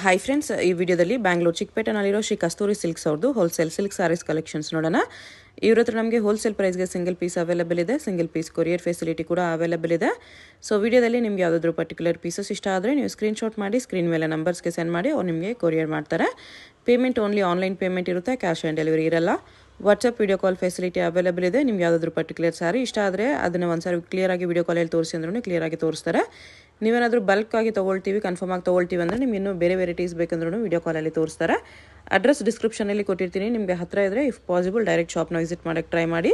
Hi friends, ಈ ವಿಡಿಯೋದಲ್ಲಿ ಬ್ಯಾಂಗ್ಳೂರು ಚಿಕ್ಕಪೇಟೆನಲ್ಲಿರೋ ಶ್ರೀ ಕಸ್ತೂರಿ silks ಅವ್ರದ್ದು ಹೋಲ್ಸೇಲ್ ಸಿಲ್ಕ್ ಸಾರೀಸ್ ಕಲೆಕ್ಷನ್ಸ್ ನೋಡೋಣ. ಇವ್ರ ಹತ್ರ ನಮಗೆ ಹೋಲ್ಸೇಲ್ ಪ್ರೈಸ್ಗೆ ಸಿಂಗಲ್ ಪೀಸ್ ಅವೈಲೇಬಲ್ ಇದೆ, ಸಿಂಗಲ್ ಪೀಸ್ ಕೊರಿಯರ್ ಫೆಸಿಲಿಟಿ ಕೂಡ ಅವೈಲೇಬಲ್ ಇದೆ. ಸೊ ವಿಡಿಯೋದಲ್ಲಿ ನಿಮ್ಗೆ ಯಾವುದಾದ್ರೂ ಪರ್ಟಿಕ್ಯುಲರ್ ಪೀಸಸ್ ಇಷ್ಟ ಆದರೆ ನೀವು ಸ್ಕ್ರೀನ್ಶಾಟ್ ಮಾಡಿ ಸ್ಕ್ರೀನ್ ಮೇಲೆ ನಂಬರ್ಸ್ಗೆ ಸೆಂಡ್ ಮಾಡಿ ಅವ್ರು ನಿಮಗೆ ಕೊರಿಯರ್ ಮಾಡ್ತಾರೆ. ಪೇಮೆಂಟ್ ಓನ್ಲಿ ಆನ್ಲೈನ್ ಪೇಮೆಂಟ್ ಇರುತ್ತೆ, ಕ್ಯಾಶ್ ಆನ್ ಡೆಲಿವರಿ ಇರಲ್ಲ. WhatsApp video call facility available ಇದೆ. ನಿಮ್ಗೆ ಯಾವುದಾದ್ರೂ ಪರ್ಟಿಕ್ಯುಲರ್ ಸಾರಿ ಇಷ್ಟ ಆದರೆ ಅದನ್ನು ಒಂದ್ಸಾರಿ ಕ್ಲಿಯರಾಗಿ ವಿಡಿಯೋ ಕಾಲಲ್ಲಿ ತೋರಿಸಿ ಅಂದ್ರೂ ಕ್ಲಿಯರಾಗಿ ತೋರಿಸ್ತಾರೆ. ನೀವೇನಾದರೂ ಬಲ್ಕ್ ಆಗಿ ತೊಗೊಳ್ತೀವಿ, ಕನ್ಫರ್ಮ್ ಆಗಿ ತೊಗೊಳ್ತೀವಿ ಅಂದರೆ ನಿಮ್ಗೆ ಇನ್ನೂ ಬೇರೆ ವೆರೈಟೀಸ್ ಬೇಕಂದ್ರೂ ವಿಡಿಯೋ ಕಾಲಲ್ಲಿ ತೋರಿಸ್ತಾರೆ. ಅಡ್ರೆಸ್ ಡಿಸ್ಕ್ರಿಪ್ಷನಲ್ಲಿ ಕೊಟ್ಟಿರ್ತೀನಿ, ನಿಮಗೆ ಹತ್ತಿರ ಇದ್ದರೆ ಇಫ್ ಪಾಸಿಬಲ್ ಡೈರೆಕ್ಟ್ ಶಾಪ್ನ ವಿಸಿಟ್ ಮಾಡೋಕ್ಕೆ ಟ್ರೈ ಮಾಡಿ.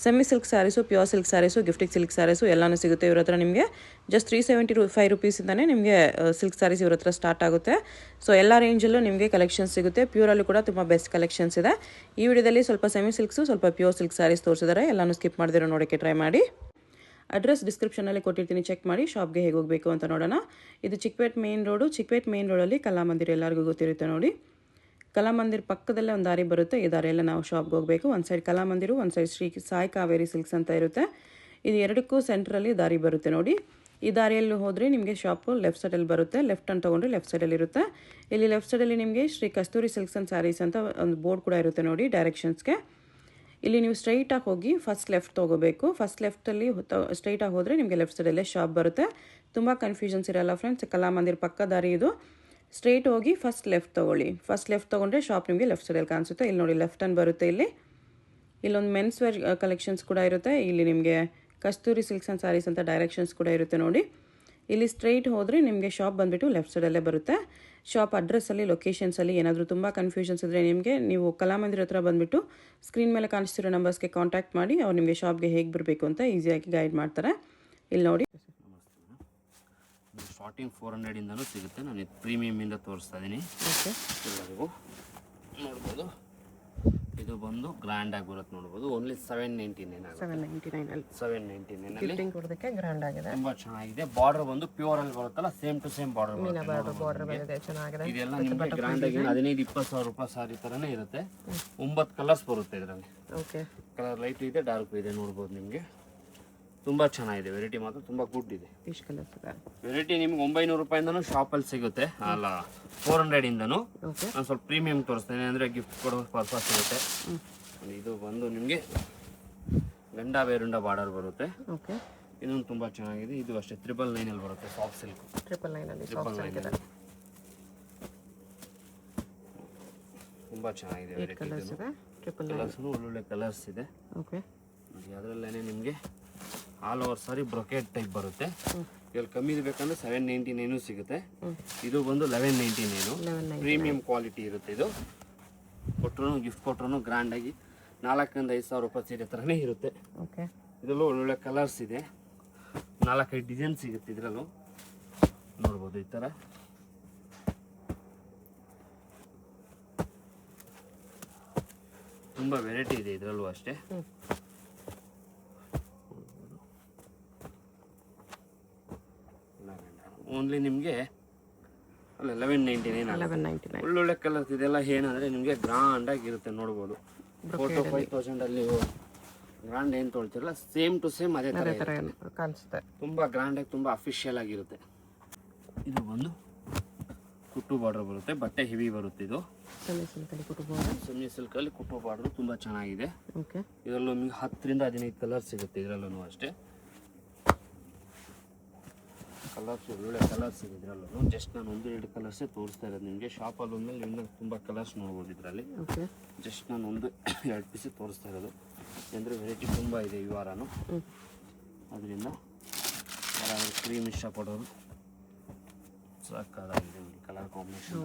Semi silk saris, pure silk saris, gifting silk saris ಎಲ್ಲನೂ ಸಿಗುತ್ತೆ ಇವ್ರ ಹತ್ರ. ನಿಮಗೆ ಜಸ್ಟ್ 375 ರುಪೀಸಿಂದನೇ ನಿಮಗೆ ಸಿಲ್ಕ್ ಸ್ಯಾರೀಸ್ ಇವ್ರ ಹತ್ರ ಸ್ಟಾರ್ಟ್ ಆಗುತ್ತೆ. ಸೊ ಎಲ್ಲ ರೇಂಜಲ್ಲೂ ನಿಮಗೆ ಕಲೆಕ್ಷನ್ಸ್ ಸಿಗುತ್ತೆ. ಪ್ಯೂರಲ್ಲೂ ಕೂಡ ತುಂಬ ಬೆಸ್ಟ್ ಕಲೆಕ್ಷನ್ಸ್ ಇದೆ. ಈ ವಿಡಿಯೋದಲ್ಲಿ ಸ್ವಲ್ಪ ಸೆಮಿ ಸಿಲ್ಕ್ಸು, ಸ್ವಲ್ಪ ಪ್ಯೂರ್ ಸಿಲ್ಕ್ ಸ್ಯಾರೀಸ್ ತೋರಿಸಿದ್ದಾರೆ. ಎಲ್ಲನೂ ಸ್ಕಿಪ್ ಮಾಡಿದಿರೋ ನೋಡೋಕ್ಕೆ ಟ್ರೈ ಮಾಡಿ. ಅಡ್ರೆಸ್ ಡಿಸ್ಕ್ರಿಪ್ಷನಲ್ಲಿ ಕೊಟ್ಟಿರ್ತೀನಿ, ಚೆಕ್ ಮಾಡಿ. ಶಾಪ್ಗೆ ಹೇಗೆ ಹೋಗಬೇಕು ಅಂತ ನೋಡೋಣ. ಇದು Chickpet main road. Chickpet main ರೋಡಲ್ಲಿ ಕಲಾಮಂದಿರ ಎಲ್ಲರಿಗೂ ಗೊತ್ತಿರುತ್ತೆ ನೋಡಿ. ಕಲಾಮಂದಿರ ಪಕ್ಕದಲ್ಲೇ ಒಂದು ದಾರಿ ಬರುತ್ತೆ. ಈ ದಾರಿಯೆಲ್ಲ ನಾವು ಶಾಪ್ಗೆ ಹೋಗಬೇಕು. ಒಂದು ಸೈಡ್ ಕಲಾಮಂದಿರು, ಒಂದು ಸೈಡ್ ಶ್ರೀ ಸಾಯಿ ಕಾವೇರಿ ಸಿಲ್ಕ್ಸ್ ಅಂತ ಇರುತ್ತೆ. ಇದು ಎರಡಕ್ಕೂ ಸೆಂಟ್ರಲ್ಲಿ ದಾರಿ ಬರುತ್ತೆ ನೋಡಿ. ಈ ದಾರಿಯಲ್ಲಿ ಹೋದರೆ ನಿಮಗೆ ಶಾಪು ಲೆಫ್ಟ್ ಸೈಡಲ್ಲಿ ಬರುತ್ತೆ. ಲೆಫ್ಟ್ ಅಂತ ತೊಗೊಂಡ್ರೆ ಲೆಫ್ಟ್ ಸೈಡಲ್ಲಿ ಇರುತ್ತೆ. ಇಲ್ಲಿ ಲೆಫ್ಟ್ ಸೈಡಲ್ಲಿ ನಿಮಗೆ ಶ್ರೀ ಕಸ್ತೂರಿ ಸಿಲ್ಕ್ಸ್ ಆ್ಯಂಡ್ ಸ್ಯಾರೀಸ್ ಅಂತ ಒಂದು ಬೋರ್ಡ್ ಕೂಡ ಇರುತ್ತೆ ನೋಡಿ ಡೈರೆಕ್ಷನ್ಸ್ಗೆ. ಇಲ್ಲಿ ನೀವು ಸ್ಟ್ರೈಟಾಗಿ ಹೋಗಿ ಫಸ್ಟ್ ಲೆಫ್ಟ್ ತೊಗೋಬೇಕು. ಫಸ್ಟ್ ಲೆಫ್ಟಲ್ಲಿ ಸ್ಟ್ರೈಟಾಗಿ ಹೋದರೆ ನಿಮಗೆ ಲೆಫ್ಟ್ ಸೈಡಲ್ಲೇ ಶಾಪ್ ಬರುತ್ತೆ. ತುಂಬ ಕನ್ಫ್ಯೂಷನ್ಸ್ ಇರಲ್ಲ ಫ್ರೆಂಡ್ಸ್. ಕಲಾಮಂದಿರ ಪಕ್ಕ ದಾರಿ ಇದು. ಸ್ಟ್ರೈಟ್ ಹೋಗಿ ಫಸ್ಟ್ ಲೆಫ್ಟ್ ತೊಗೊಳ್ಳಿ. ಫಸ್ಟ್ ಲೆಫ್ಟ್ ತೊಗೊಂಡ್ರೆ ಶಾಪ್ ನಿಮಗೆ ಲೆಫ್ಟ್ ಸೈಡಲ್ಲಿ ಕಾಣಿಸುತ್ತೆ. ಇಲ್ಲಿ ನೋಡಿ ಲೆಫ್ಟ್ ಹ್ಯಾಂಡ್ ಬರುತ್ತೆ. ಇಲ್ಲೊಂದು ಮೆನ್ಸ್ ವೇರ್ ಕಲೆಕ್ಷನ್ಸ್ ಕೂಡ ಇರುತ್ತೆ. ಇಲ್ಲಿ ನಿಮಗೆ ಕಸ್ತೂರಿ ಸಿಲ್ಕ್ಸ್ ಆ್ಯಂಡ್ ಸ್ಯಾರೀಸ್ ಅಂತ ಡೈರೆಕ್ಷನ್ಸ್ ಕೂಡ ಇರುತ್ತೆ ನೋಡಿ. ಇಲ್ಲಿ ಸ್ಟ್ರೈಟ್ ಹೋದರೆ ನಿಮಗೆ ಶಾಪ್ ಬಂದುಬಿಟ್ಟು ಲೆಫ್ಟ್ ಸೈಡಲ್ಲೇ ಬರುತ್ತೆ. ಶಾಪ್ ಅಡ್ರೆಸ್ಸಲ್ಲಿ, ಲೊಕೇಶನ್ಸಲ್ಲಿ ಏನಾದರೂ ತುಂಬ ಕನ್ಫ್ಯೂಷನ್ಸ್ ಇದ್ದರೆ ನಿಮಗೆ ನೀವು ಕಲಾಮಂದಿರ ಹತ್ರ ಬಂದುಬಿಟ್ಟು ಸ್ಕ್ರೀನ್ ಮೇಲೆ ಕಾಣಿಸ್ತಿರೋ ನಂಬರ್ಸ್ಗೆ ಕಾಂಟ್ಯಾಕ್ಟ್ ಮಾಡಿ ಅವ್ರು ನಿಮಗೆ ಶಾಪ್ಗೆ ಹೇಗೆ ಬರಬೇಕು ಅಂತ ಈಸಿಯಾಗಿ ಗೈಡ್ ಮಾಡ್ತಾರೆ. ಇಲ್ಲಿ ನೋಡಿ, ಸ್ಟಾರ್ಟಿಂಗ್ 400ಇಂದನೂ ಸಿಗುತ್ತೆ. ನಾನು ಪ್ರೀಮಿಯಮಿಂದ ತೋರಿಸ್ತಾ ಇದ್ದೀನಿ. ಎಲ್ಲರಿಗೂ ನೋಡ್ಬೋದು. ಇದು ಬಂದು ಗ್ರ್ಯಾಂಡ್ ಆಗಿ ಬರುತ್ತೆ ನೋಡ್ಬೋದು. ಓನ್ಲಿ 799 ಕೊಡೋದಕ್ಕೆ ಗ್ರ್ಯಾಂಡ್ ಆಗಿದೆ. ತುಂಬಾ ಚೆನ್ನಾಗಿದೆ. ಬಾರ್ಡರ್ ಬಂದು ಪ್ಯೂರ್ ಅಲ್ಲಿ ಬರುತ್ತಲ್ಲ, ಸೇಮ್ ಟು ಸೇಮ್ ಬಾರ್ಡರ್ ಚೆನ್ನಾಗಿದೆ. ಇದೆಲ್ಲ ನಿಮಗೆ ಗ್ರ್ಯಾಂಡ್ ಆಗಿ 15-20 ಸಾವಿರ ರೂಪಾಯಿ ಸಾರಿ ತರನೇ ಇರುತ್ತೆ. 9 ಕಲರ್ಸ್ ಬರುತ್ತೆ ಇದರಲ್ಲಿ. ಕಲರ್ ಲೈಟ್ ಇದೆ, ಡಾರ್ಕ್ ಇದೆ ನೋಡ್ಬೋದು. ನಿಮಗೆ ತುಂಬಾ ಚೆನ್ನಾಗಿದೆ. ವೆರೈಟಿ ಮಾತ್ರ ತುಂಬಾ ಗುಡ್ ಇದೆ. ವೆರೈಟಿ ನಿಮ್ಗೆ 900 ರೂಪಾಯಿಂದನೂ ಶಾಪಲ್ಲಿ ಸಿಗುತ್ತೆ, ಅಲ್ಲ 400 ಇಂದನೂ. ನಾನು ಸ್ವಲ್ಪ ಪ್ರೀಮಿಯಂ ತೋರಿಸ್ತೇನೆ ಅಂದರೆ ಗಿಫ್ಟ್ ಕೊಡೋ ಪರ್ಪಸ್ ಸಿಗುತ್ತೆ. ಇದು ಬಂದು ನಿಮಗೆ ಗಂಡ ಬೇರುಂಡ ಬಾರ್ಡರ್ ಬರುತ್ತೆ. ಇನ್ನೊಂದು ತುಂಬಾ ಚೆನ್ನಾಗಿದೆ. ಇದು ಅಷ್ಟೇ 999 ಅಲ್ಲಿ ಬರುತ್ತೆ. ಸಾಫ್ಟ್ ಸಿಲ್ಕ್ 999 ತುಂಬಾ ಚೆನ್ನಾಗಿದೆ. ಕಲರ್ಸ್ ಒಳ್ಳೊಳ್ಳೆ ಕಲರ್ಸ್ ಇದೆ. ಅದರಲ್ಲೇನೆ ನಿಮಗೆ ಆಲ್ ಓವರ್ ಸಾರಿ ಬ್ರೊಕೆಟ್ ಟೈಪ್ ಬರುತ್ತೆ. ಇಲ್ಲಿ ಕಮ್ಮಿ ಬೇಕಂದ್ರೆ 799 ಸಿಗುತ್ತೆ. ಇದು ಬಂದು 1199. ಪ್ರೀಮಿಯಂ ಕ್ವಾಲಿಟಿ ಇರುತ್ತೆ. ಇದು ಕೊಟ್ಟರು ಗಿಫ್ಟ್ ಕೊಟ್ಟರು ಗ್ರ್ಯಾಂಡ್ ಆಗಿ 4,000-5,000 ರೂಪಾಯಿ ಸೀರೆ ಥರನೇ ಇರುತ್ತೆ. ಇದರಲ್ಲೂ ಒಳ್ಳೊಳ್ಳೆ ಕಲರ್ಸ್ ಇದೆ. 4-5 ಡಿಸೈನ್ ಸಿಗುತ್ತೆ ಇದರಲ್ಲೂ ನೋಡ್ಬೋದು. ಈ ಥರ ತುಂಬ ವೆರೈಟಿ ಇದೆ ಇದರಲ್ಲೂ ಅಷ್ಟೇ. ಓನ್ಲಿ ನಿಮಗೆ 1199 ಒಳ್ಳೊಳ್ಳೆ ಕಲರ್ಸ್ ಇದೆಲ್ಲ. ಏನಂದರೆ ನಿಮಗೆ ಗ್ರ್ಯಾಂಡ್ ಆಗಿರುತ್ತೆ ನೋಡ್ಬೋದು. 4,000-5,000 ಅಲ್ಲಿ ಗ್ರ್ಯಾಂಡ್ ಏನು ತೊಳ್ತಿರಲ್ಲ, ಸೇಮ್ ಟು ಸೇಮ್ ಅದೇ ಥರ ಕಾಣಿಸುತ್ತೆ. ತುಂಬ ಗ್ರ್ಯಾಂಡ್ ಆಗಿ ತುಂಬ ಅಫಿಷಿಯಲ್ ಆಗಿರುತ್ತೆ. ಇದು ಬಂದು ಕುಟ್ಟು ಬಾರ್ಡರ್ ಬರುತ್ತೆ. ಬಟ್ಟೆ ಹೆವಿ ಬರುತ್ತೆ. ಇದು ಸೆಮಿ ಸಿಲ್ಕಲ್ಲಿ ಕುಟ್ಟು ಬಾರ್ಡರ್ ತುಂಬ ಚೆನ್ನಾಗಿದೆ. ಇದರಲ್ಲೂ ನಿಮಗೆ 10-15 ಕಲರ್ಸ್ ಸಿಗುತ್ತೆ. ಇದರಲ್ಲೂ ಅಷ್ಟೇ ಕಲರ್ಸ್ ಒಳ್ಳೆ ಕಲರ್ಸ್ ಇದೆ ಇದರಲ್ಲೂ. ಜಸ್ಟ್ ನಾನು 1-2 ಕಲರ್ಸೇ ತೋರಿಸ್ತಾ ಇರೋದು ನಿಮಗೆ. ಶಾಪಲ್ಲಿ ಒಂದ್ಮೇಲೆ ಇನ್ನೂ ತುಂಬ ಕಲರ್ಸ್ ನೋಡ್ಬೋದು ಇದರಲ್ಲಿ. ಜಸ್ಟ್ ನಾನು 1-2 ಪೀಸೇ ತೋರಿಸ್ತಾ ಇರೋದು. ಅಂದರೆ ವೆರೈಟಿ ತುಂಬ ಇದೆ ಈ ವಾರನೂ. ಅದರಿಂದ ಯಾರಾದರೂ ಕ್ರೀಮ್ ಇಷ್ಟಪಡೋರು ಸಾಕಾಗಿದೆ. ಕಲರ್ ಕಾಂಬಿನೇಷನ್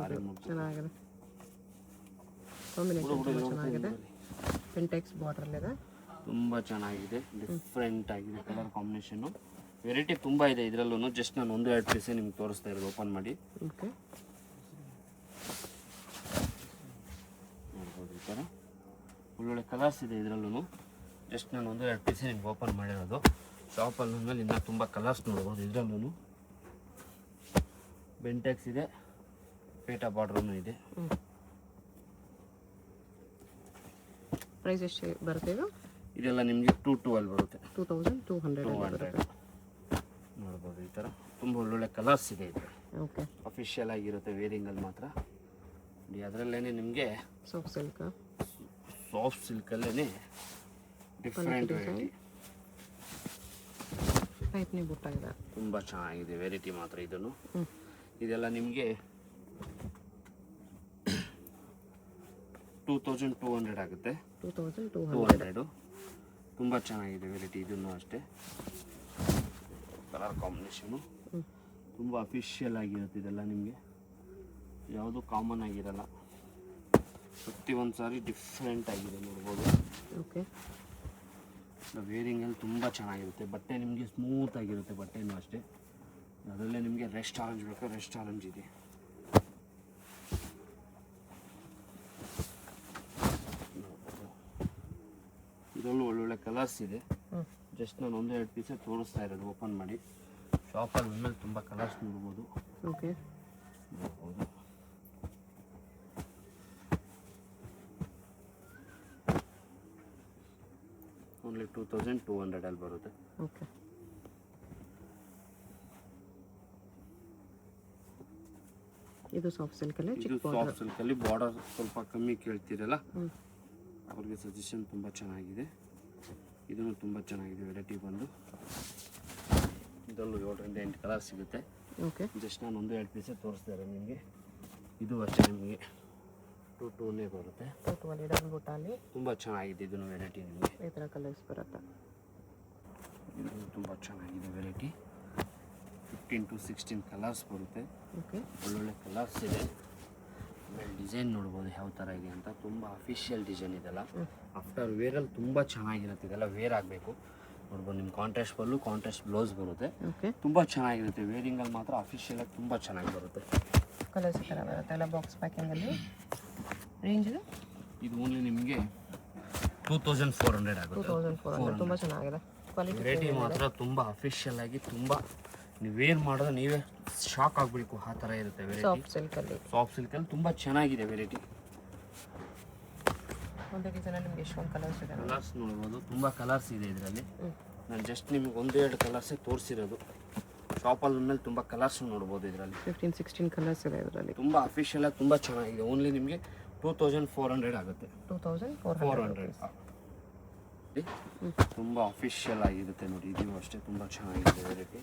ತುಂಬ ಚೆನ್ನಾಗಿದೆ. ಡಿಫ್ರೆಂಟ್ ಆಗಿದೆ ಕಲರ್ ಕಾಂಬಿನೇಷನ್ನು. ವೆರೈಟಿ ತುಂಬ ಇದೆ ಇದರಲ್ಲೂ. ಜಸ್ಟ್ ನಾನು 1-2 ಪೀಸೇ ನಿಮ್ಗೆ ತೋರಿಸ್ತಾ ಇರೋದು. ಓಪನ್ ಮಾಡಿ ನೋಡ್ಬೋದು. ಈ ಥರ ಒಳ್ಳೊಳ್ಳೆ ಕಲರ್ಸ್ ಇದೆ ಇದರಲ್ಲೂ. ಜಸ್ಟ್ ನಾನು 1-2 ಪೀಸೇ ನಿಮ್ಗೆ ಓಪನ್ ಮಾಡಿರೋದು. ಶಾಪಲ್ಲಿ ಮೇಲೆ ಇನ್ನೂ ತುಂಬ ಕಲರ್ಸ್ ನೋಡ್ಬೋದು. ಇದರಲ್ಲೂ ಬೆಂಟೆಕ್ಸ್ ಇದೆ, ಪೇಟಾ ಬಾರ್ಡ್ರೂ ಇದೆ. ಪ್ರೈಸ್ ಎಷ್ಟು ಬರುತ್ತೆ ಇದು? ಇದೆಲ್ಲ ನಿಮಗೆ 212 ಬರುತ್ತೆ. 2200 ನೋಡ್ಬೋದು. ಈ ಥರ ತುಂಬ ಒಳ್ಳೊಳ್ಳೆ ಕಲರ್ಸ್ ಇದೆ ಇದು. ಓಕೆ. ಅಫಿಷಿಯಲ್ ಆಗಿರುತ್ತೆ ವೇರಿಂಗಲ್ಲಿ ಮಾತ್ರ. ನೋಡಿ ಅದರಲ್ಲೇ ನಿಮಗೆ ಸಾಫ್ಟ್ ಸಿಲ್ಕ್, ಸಾಫ್ಟ್ ಸಿಲ್ಕಲ್ಲೇ ಡಿಫ್ರೆಂಟ್ ವೆರೈಟಿ. ಟೈಪ್ನಿ ಬುಟ್ಟ ಇದೆ, ತುಂಬ ಚೆನ್ನಾಗಿದೆ ವೆರೈಟಿ ಮಾತ್ರ ಇದನ್ನು. ಇದೆಲ್ಲ ನಿಮಗೆ 2200 ಆಗುತ್ತೆ. 2200 ತುಂಬ ಚೆನ್ನಾಗಿದೆ ವೆರೈಟಿ. ಇದನ್ನು ಅಷ್ಟೇ ಕಲರ್ ಕಾಂಬಿನೇಷನು ತುಂಬ ಅಫಿಷಿಯಲ್ ಆಗಿರುತ್ತೆ. ಇದೆಲ್ಲ ನಿಮಗೆ ಯಾವುದು ಕಾಮನ್ ಆಗಿರಲ್ಲ, ಪ್ರತಿಯೊಂದು ಸಾರಿ ಡಿಫ್ರೆಂಟ್ ಆಗಿದೆ ನೋಡ್ಬೋದು. ಓಕೆ. ವೇರಿಂಗಲ್ಲಿ ತುಂಬ ಚೆನ್ನಾಗಿರುತ್ತೆ. ಬಟ್ಟೆ ನಿಮಗೆ ಸ್ಮೂತ್ ಆಗಿರುತ್ತೆ ಬಟ್ಟೆನೂ ಅಷ್ಟೇ. ಅದರಲ್ಲೇ ನಿಮಗೆ ರೆಸ್ಟ್ ಆರೆಂಜ್ ಬೇಕು, ರೆಸ್ಟ್ ಆರೆಂಜ್ ಇದೆ. ಇದರಲ್ಲೂ ಒಳ್ಳೊಳ್ಳೆ ಕಲರ್ಸ್ ಇದೆ. ಜಸ್ಟ್ ನಾನು 1-2 ಪೀಸೇ ತೋರಿಸ್ತಾ ಇರೋದು ಓಪನ್ ಮಾಡಿ. ಶಾಪಲ್ಲಿ ಬಂದಮೇಲೆ ತುಂಬ ಕಲರ್ಸ್ ನೋಡ್ಬೋದು. ಓಕೆ. ನೋಡ್ಬೋದು ಓನ್ಲಿ 2200 ಅಲ್ಲಿ ಬರುತ್ತೆ. ಓಕೆ. ಇದು ಸಾಫ್ಟ್ ಸಿಲ್ಕಲ್ಲಿ, ಇದು ಸಾಫ್ಟ್ ಸಿಲ್ಕಲ್ಲಿ ಬಾರ್ಡರ್ ಸ್ವಲ್ಪ ಕಮ್ಮಿ ಕೇಳ್ತೀರಲ್ಲ ಅವ್ರಿಗೆ ಸಜೆಷನ್ ತುಂಬ ಚೆನ್ನಾಗಿದೆ. ಇದನ್ನು ತುಂಬ ಚೆನ್ನಾಗಿದೆ ವೆರೈಟಿ ಬಂದು. ಇದರಲ್ಲೂ 7-8 ಕಲರ್ ಸಿಗುತ್ತೆ. ಓಕೆ. ಜಸ್ಟ್ ನಾನು 1-2 ಪೀಸೇ ತೋರಿಸ್ತಾರೆ ನಿಮಗೆ. ಇದು ಅಷ್ಟೇ ನಿಮಗೆ 2200 ಬರುತ್ತೆ. 2200 ಡಬಲ್ ಬುಟ್ಟಾಲಿ ತುಂಬ ಚೆನ್ನಾಗಿದೆ ಇದನ್ನು ವೆರೈಟಿ. ನಿಮಗೆ ಈ ಥರ ಕಲರ್ಸ್ ಬರುತ್ತೆ. ಇದು ತುಂಬ ಚೆನ್ನಾಗಿದೆ ವೆರೈಟಿ. 15 to 16 ಕಲರ್ಸ್ ಬರುತ್ತೆ. ಓಕೆ. ಒಳ್ಳೊಳ್ಳೆ ಕಲರ್ಸ್ ಇದೆ. ಆಮೇಲೆ ಡಿಸೈನ್ ನೋಡ್ಬೋದು ಯಾವ ಥರ ಇದೆ ಅಂತ. ತುಂಬ ಅಫಿಷಿಯಲ್ ಡಿಸೈನ್ ಇದೆಲ್ಲ. ಆಫ್ಟರ್ ವೇರಲ್ಲಿ ತುಂಬ ಚೆನ್ನಾಗಿರುತ್ತೆ. ಇದೆಲ್ಲ ವೇರ್ ಆಗಬೇಕು ನೋಡ್ಬೋದು. ನಿಮ್ಮ ಕಾಂಟ್ರಾಸ್ಟ್ ಪಲ್ಲು, ಕಾಂಟ್ರಾಸ್ಟ್ ಬ್ಲೌಸ್ ಬರುತ್ತೆ. ಓಕೆ. ತುಂಬ ಚೆನ್ನಾಗಿರುತ್ತೆ. ವೇರಿಂಗಲ್ಲಿ ಮಾತ್ರ ಅಫಿಷಿಯಲಾಗಿ ತುಂಬ ಚೆನ್ನಾಗಿ ಬರುತ್ತೆ. ಕಲರ್ಸ್ ಈ ಥರ ಬರುತ್ತೆ ಎಲ್ಲ ಬಾಕ್ಸ್ ಪ್ಯಾಕಿಂಗಲ್ಲಿ. ರೇಂಜ್ ಇದು ಓನ್ಲಿ ನಿಮಗೆ 2400 ಆಗುತ್ತೆ. 2400 ತುಂಬ ಚೆನ್ನಾಗಿದೆ. ಕ್ವಾಲಿಟಿ ವೆರೈಟಿ ಮಾತ್ರ ತುಂಬ ಅಫಿಷಿಯಲ್ ಆಗಿ ತುಂಬ ನೀವು ವೇರ್ ಮಾಡಿದ್ರೆ ನೀವೇ ಶಾಕ್ ಆಗಬೇಕು ಆ ಥರ ಇರುತ್ತೆ ವೆರೈಟಿ. ಸಾಫ್ಟ್ ಸಿಲ್ಕಲ್ಲಿ, ಸಾಫ್ಟ್ ಸಿಲ್ಕಲ್ಲಿ ತುಂಬ ಚೆನ್ನಾಗಿದೆ ವೆರೈಟಿ. ಒಂದೇ ಡಿಸೈನಲ್ಲಿ ನಿಮ್ಗೆ ಎಷ್ಟೊಂದು ಕಲರ್ಸ್ ಇದೆ. ಕಲರ್ಸ್ ನೋಡ್ಬೋದು, ತುಂಬ ಕಲರ್ಸ್ ಇದೆ ಇದರಲ್ಲಿ. ನಾನು ಜಸ್ಟ್ ನಿಮಗೆ 1-2 ಕಲರ್ಸೇ ತೋರಿಸಿರೋದು. ಶಾಪಲ್ಲಿ ಮೇಲೆ ತುಂಬ ಕಲರ್ಸ್ ನೋಡ್ಬೋದು ಇದರಲ್ಲಿ. 15-16 ಕಲರ್ಸ್ ಇದೆ ಇದರಲ್ಲಿ. ತುಂಬ ಅಫಿಷಿಯಲಾಗಿ ತುಂಬ ಚೆನ್ನಾಗಿದೆ. ಓನ್ಲಿ ನಿಮಗೆ 2400 ಆಗುತ್ತೆ. 2400 ತುಂಬ ಅಫಿಷಿಯಲ್ ಆಗಿರುತ್ತೆ ನೋಡಿ. ಇದು ಅಷ್ಟೇ ತುಂಬ ಚೆನ್ನಾಗಿದೆ ವೆರೈಟಿ.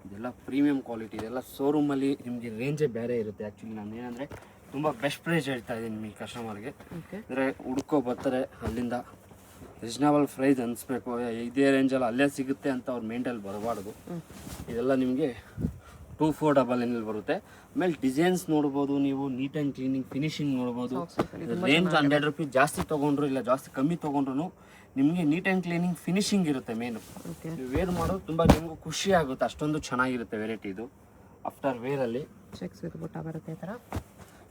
ಇದೆಲ್ಲ ಪ್ರೀಮಿಯಂ ಕ್ವಾಲಿಟಿ. ಇದೆಲ್ಲ ಶೋರೂಮಲ್ಲಿ ನಿಮಗೆ ರೇಂಜೇ ಬೇರೆ ಇರುತ್ತೆ. ಆ್ಯಕ್ಚುಲಿ ನಾನು ಏನಂದರೆ ತುಂಬ ಬೆಸ್ಟ್ ಪ್ರೈಸ್ ಹೇಳ್ತಾ ಇದ್ದೀನಿ ನಿಮಗೆ ಕಸ್ಟಮರ್ಗೆ. ಅಂದರೆ ಹುಡ್ಕೋ ಬರ್ತಾರೆ ಅಲ್ಲಿಂದ ರೀಸ್ನಬಲ್ ಪ್ರೈಸ್ ಅನಿಸ್ಬೇಕು, ಇದೇ ರೇಂಜಲ್ಲಿ ಅಲ್ಲೇ ಸಿಗುತ್ತೆ ಅಂತ ಅವ್ರು ಮೇಂಟಲ್ಲಿ ಬರಬಾರ್ದು. ಇದೆಲ್ಲ ನಿಮಗೆ 2499 ಬರುತ್ತೆ. ಆಮೇಲೆ ಡಿಸೈನ್ಸ್ ನೋಡ್ಬೋದು ನೀವು, ನೀಟ್ ಆ್ಯಂಡ್ ಕ್ಲೀನಿಂಗ್ ಫಿನಿಶಿಂಗ್ ನೋಡ್ಬೋದು. ರೇಂಜ್ 100 ರೂಪೀಸ್ ಜಾಸ್ತಿ ತೊಗೊಂಡ್ರು ಇಲ್ಲ ಜಾಸ್ತಿ ಕಮ್ಮಿ ತೊಗೊಂಡ್ರು ನಿಮಗೆ ನೀಟ್ ಆ್ಯಂಡ್ ಕ್ಲೀನಿಂಗ್ ಫಿನಿಶಿಂಗ್ ಇರುತ್ತೆ ಮೇನು. ನೀವು ವೇರ್ ಮಾಡೋದು ತುಂಬ ನಿಮಗೂ ಖುಷಿ ಆಗುತ್ತೆ, ಅಷ್ಟೊಂದು ಚೆನ್ನಾಗಿರುತ್ತೆ ವೆರೈಟಿ ಇದು. ಆಫ್ಟರ್ ವೇರಲ್ಲಿ ಚೆಕ್ಸ್ ವಿತ್ ಬುಟ್ಟ ಬರುತ್ತೆ ಈ ಥರ.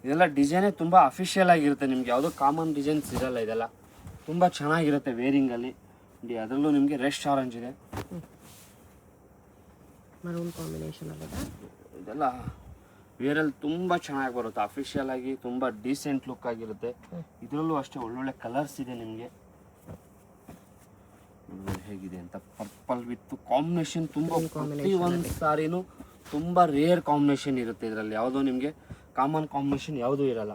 ಇದೆಲ್ಲ ಡಿಸೈನೇ ತುಂಬ ಅಫಿಷಿಯಲ್ ಆಗಿರುತ್ತೆ. ನಿಮ್ಗೆ ಯಾವುದೋ ಕಾಮನ್ ಡಿಸೈನ್ಸ್ ಇರಲ್ಲ. ಇದೆಲ್ಲ ತುಂಬ ಚೆನ್ನಾಗಿರುತ್ತೆ ವೇರಿಂಗಲ್ಲಿ. ಅದರಲ್ಲೂ ನಿಮಗೆ ರೆಸ್ಟ್ ಆರೆಂಜ್ ಇದೆ, ಮರೂನ್ ಕಾಂಬಿನೇಷನ್ ಆಗಿದೆ. ಇದೆಲ್ಲ ವೇರಲ್ಲಿ ತುಂಬ ಚೆನ್ನಾಗಿ ಬರುತ್ತೆ. ಅಫಿಷಿಯಲ್ ಆಗಿ ತುಂಬ ಡೀಸೆಂಟ್ ಲುಕ್ ಆಗಿರುತ್ತೆ. ಇದರಲ್ಲೂ ಅಷ್ಟೇ ಒಳ್ಳೊಳ್ಳೆ ಕಲರ್ಸ್ ಇದೆ ನಿಮಗೆ. ಹೇಗಿದೆ ಅಂತ ಪರ್ಪಲ್ ವಿತ್ ಕಾಂಬಿನೇಷನ್ ತುಂಬ ಪ್ರತಿಯೊಂದು ಸಾರಿನೂ ತುಂಬ ರೇರ್ ಕಾಂಬಿನೇಷನ್ ಇರುತ್ತೆ ಇದರಲ್ಲಿ. ಯಾವುದೋ ನಿಮಗೆ ಕಾಮನ್ ಕಾಂಬಿನೇಷನ್ ಯಾವುದೂ ಇರಲ್ಲ.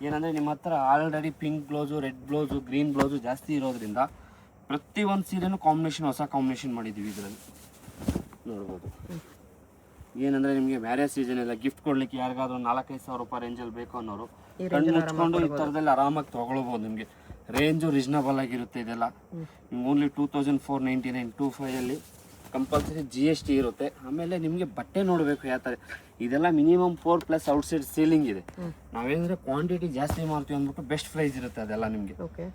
ಏನಂದರೆ ನಿಮ್ಮ ಹತ್ರ already pink blouse, red blouse, green blouse ಜಾಸ್ತಿ ಇರೋದ್ರಿಂದ ಪ್ರತಿಯೊಂದು ಸೀರೆನೂ ಕಾಂಬಿನೇಷನ್ ಹೊಸ ಕಾಂಬಿನೇಷನ್ ಮಾಡಿದ್ದೀವಿ ಇದರಲ್ಲಿ ನೋಡ್ಬೋದು. ಏನಂದರೆ ನಿಮಗೆ ಮ್ಯಾರೇಜ್ ಸೀಸನ್ ಎಲ್ಲ ಗಿಫ್ಟ್ ಕೊಡ್ಲಿಕ್ಕೆ ಯಾರಿಗಾದ್ರೂ 4-5 ಸಾವಿರ ರೂಪಾಯಿ ರೇಂಜಲ್ಲಿ ಬೇಕು ಅನ್ನೋರು ಕಣ್ಣು ಮುಚ್ಕೊಂಡು ಈ ಥರದಲ್ಲಿ ಆರಾಮಾಗಿ ತೊಗೊಳ್ಬೋದು. ನಿಮಗೆ ರೇಂಜು ರೀಸ್ನಬಲ್ ಆಗಿರುತ್ತೆ. ಇದೆಲ್ಲ ನಿಮ್ಗೆ ಓನ್ಲಿ 2499 25 ಕಂಪಲ್ಸರಿ GST ಇರುತ್ತೆ. ಆಮೇಲೆ ನಿಮಗೆ ಬಟ್ಟೆ ನೋಡಬೇಕು ಯಾವ ಥರ. ಇದೆಲ್ಲ ಮಿನಿಮಮ್ 4+ ಔಟ್ಸೈಡ್ ಸೇಲಿಂಗ್ ಇದೆ. ನಾವೇನಂದರೆ ಕ್ವಾಂಟಿಟಿ ಜಾಸ್ತಿ ಮಾಡ್ತೀವಿ ಅಂದ್ಬಿಟ್ಟು ಬೆಸ್ಟ್ ಪ್ರೈಸ್ ಇರುತ್ತೆ ಅದೆಲ್ಲ ನಿಮಗೆ. ಓಕೆ.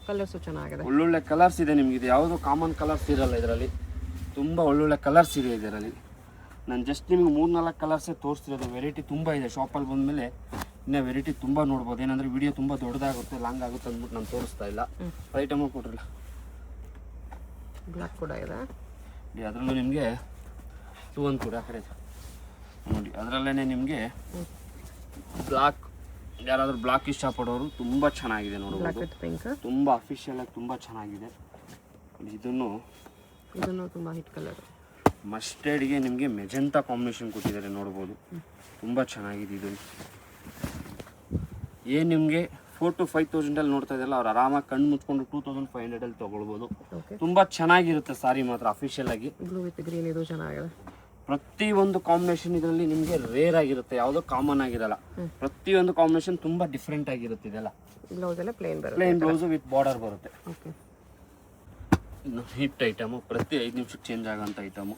ಕಲರ್ಸು ಚೆನ್ನಾಗಿದೆ, ಒಳ್ಳೊಳ್ಳೆ ಕಲರ್ಸ್ ಇದೆ ನಿಮಗೆ. ಇದು ಯಾವುದೋ ಕಾಮನ್ ಕಲರ್ಸ್ ಇರಲ್ಲ ಇದರಲ್ಲಿ. ತುಂಬ ಒಳ್ಳೊಳ್ಳೆ ಕಲರ್ಸ್ ಇದೆ ಇದರಲ್ಲಿ. ನಾನು ಜಸ್ಟ್ ನಿಮಗೆ 3-4 ಕಲರ್ಸೇ ತೋರಿಸ್ತಿರೋದು. ವೆರೈಟಿ ತುಂಬ ಇದೆ. ಶಾಪಲ್ಲಿ ಬಂದಮೇಲೆ ಇನ್ನೂ ವೆರೈಟಿ ತುಂಬ ನೋಡ್ಬೋದು. ಏನಂದರೆ ವಿಡಿಯೋ ತುಂಬ ದೊಡ್ಡದಾಗುತ್ತೆ, ಲಾಂಗ್ ಆಗುತ್ತೆ ಅಂದ್ಬಿಟ್ಟು ನಾನು ತೋರಿಸ್ತಾ ಇಲ್ಲ. ಐಟಮು ಕೊಟ್ರಲ್ಲ, ಬ್ಲ್ಯಾಕ್ ಕೂಡ ಇದೆ. ಅದರಲ್ಲೂ ನಿಮಗೆ ಒಂದು ಕೂಡ ಆ ಕಡೆ ನೋಡಿ. ಅದರಲ್ಲೇ ನಿಮಗೆ ಬ್ಲಾಕ್, ಯಾರಾದರೂ ಬ್ಲಾಕ್ ಇಷ್ಟಪಡೋರು ತುಂಬ ಚೆನ್ನಾಗಿದೆ ನೋಡ್ಬೋದು. ತುಂಬ ಅಫಿಷಿಯಲ್ ಆಗಿ ತುಂಬ ಚೆನ್ನಾಗಿದೆ. ಇದನ್ನು ತುಂಬ ಹಿಟ್ ಕಲರ್. ಮಸ್ಟರ್ಡ್ಗೆ ನಿಮಗೆ ಮೆಜೆಂಟಾ ಕಾಂಬಿನೇಷನ್ ಕೊಟ್ಟಿದ್ದಾರೆ ನೋಡ್ಬೋದು. ತುಂಬ ಚೆನ್ನಾಗಿದೆ ಇದು. ಏನು ನಿಮಗೆ 4,000 to 5,000 ನೋಡ್ತಾ ಇದ್ದಲ್ಲ, ಅವ್ರು ಆರಾಮಾಗಿ ಕಣ್ಣು ಮುಚ್ಕೊಂಡು 2,500 ತೊಗೊಳ್ಬೋದು. ತುಂಬ ಚೆನ್ನಾಗಿರುತ್ತೆ ಸಾರಿ ಮಾತ್ರ ಅಫಿಷಿಯಲ್ ಆಗಿ. ಬ್ಲೂ ವಿತ್ ಗ್ರೀನ್ ಇದು ಚೆನ್ನಾಗಿದೆ. ಪ್ರತಿಯೊಂದು ಕಾಂಬಿನೇಷನ್ ಇದರಲ್ಲಿ ನಿಮಗೆ ರೇರ್ ಆಗಿರುತ್ತೆ, ಯಾವುದೋ ಕಾಮನ್ ಆಗಿರಲ್ಲ. ಪ್ರತಿಯೊಂದು ಕಾಂಬಿನೇಷನ್ ತುಂಬ ಡಿಫ್ರೆಂಟ್ ಆಗಿರುತ್ತೆ. ಇದೆಲ್ಲ ಬ್ಲೌಸ್ ಎಲ್ಲ ಪ್ಲೇನ್ ಬ್ಲೌಸು ವಿತ್ ಬಾರ್ಡರ್ ಬರುತ್ತೆ. ಇನ್ನು ಹಿಟ್ ಐಟಮು, ಪ್ರತಿ 5 ನಿಮಿಷಕ್ಕೆ ಚೇಂಜ್ ಆಗೋಂಥ ಐಟಮು